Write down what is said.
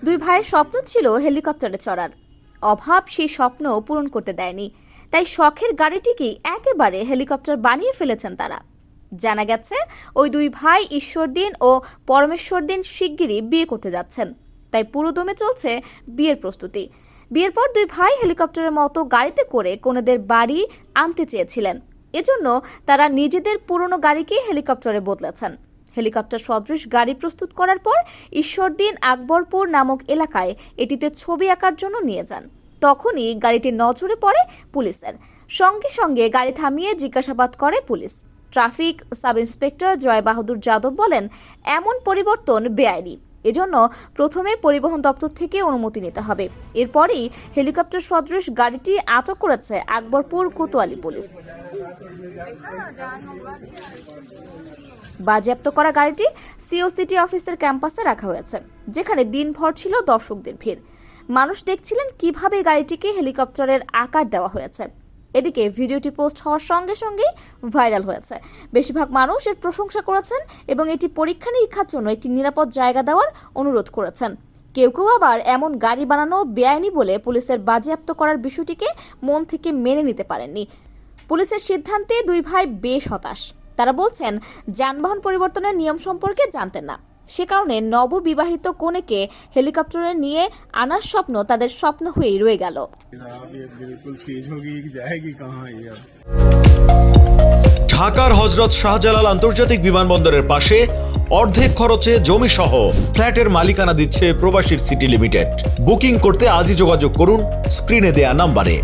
দুই ভাইয়ের স্বপ্ন ছিল হেলিকপ্টারে চড়ার, অভাব সেই স্বপ্ন পূরণ করতে দেয়নি, তাই শখের গাড়িটিকে একেবারে হেলিকপ্টার বানিয়ে ফেলেছেন তারা। জানা গেছে ওই দুই ভাই ঈশ্বরদীন ও পরমেশ্বরদীন শিগগিরই বিয়ে করতে যাচ্ছেন, তাই পুরোদমে চলছে বিয়ের প্রস্তুতি। বিয়ের পর দুই ভাই হেলিকপ্টারের মতো গাড়িতে করে কনেদের বাড়ি আনতে চেয়েছিলেন, এজন্য তারা নিজেদের পুরনো গাড়িকে হেলিকপ্টারে বদলেছেন। হেলিকপ্টার সদৃশ গাড়ি প্রস্তুত করার পর ঈশ্বরদীন আকবরপুর নামক এলাকায় এটিতে ছবি আঁকার জন্য নিয়ে যান। তখনই গাড়িটি নজরে পড়ে পুলিশের। সঙ্গে সঙ্গে গাড়ি থামিয়ে জিজ্ঞাসাবাদ করে পুলিশ। ট্রাফিক সাব ইন্সপেক্টর জয় বাহাদুর যাদব বলেন, এমন পরিবর্তন বেআইনি, এজন্য প্রথমে পরিবহন দপ্তর থেকে অনুমতি নিতে হবে। এরপরই হেলিকপ্টার সদৃশ গাড়িটি আটক করেছে আকবরপুর কোতোয়ালি পুলিশ। বাজেয়াপ্ত করা গাড়িটি সিও সিটি অফিসের ক্যাম্পাসে রাখা হয়েছে, যেখানে দিনভর ছিল দর্শকদের ভিড়। মানুষ দেখছিলেন কিভাবে গাড়িটিকে হেলিকপ্টারের আকার দেওয়া হয়েছে। এদিকে ভিডিওটি পোস্ট হওয়ার সঙ্গে সঙ্গেই ভাইরাল হয়েছে। বেশিরভাগ মানুষ এর প্রশংসা করেছেন এবং এটি পরীক্ষা নিরীক্ষার জন্য একটি নিরাপদ জায়গা দেওয়ার অনুরোধ করেছেন। কেউ কেউ আবার এমন গাড়ি বানানো বেআইনি বলে পুলিশের বাজেয়াপ্ত করার বিষয়টিকে মন থেকে মেনে নিতে পারেননি। পুলিশের সিদ্ধান্তে দুই ভাই বেশ হতাশ। তারা বলছেন, যানবাহন পরিবর্তনের নিয়ম সম্পর্কে জানতেন না, সে কারণে নববিবাহিত কনেকে হেলিকপ্টারে নিয়ে আনার স্বপ্ন তাদের স্বপ্ন হয়েই রয়ে গেল। ঢাকার হযরত শাহজালাল আন্তর্জাতিক বিমানবন্দরের পাশে অর্ধেক খরচে জমি সহ ফ্ল্যাটের মালিকানা দিচ্ছে প্রবাসীর সিটি লিমিটেড। বুকিং করতে আজই যোগাযোগ করুন স্ক্রিনে দেয়া নাম্বারে।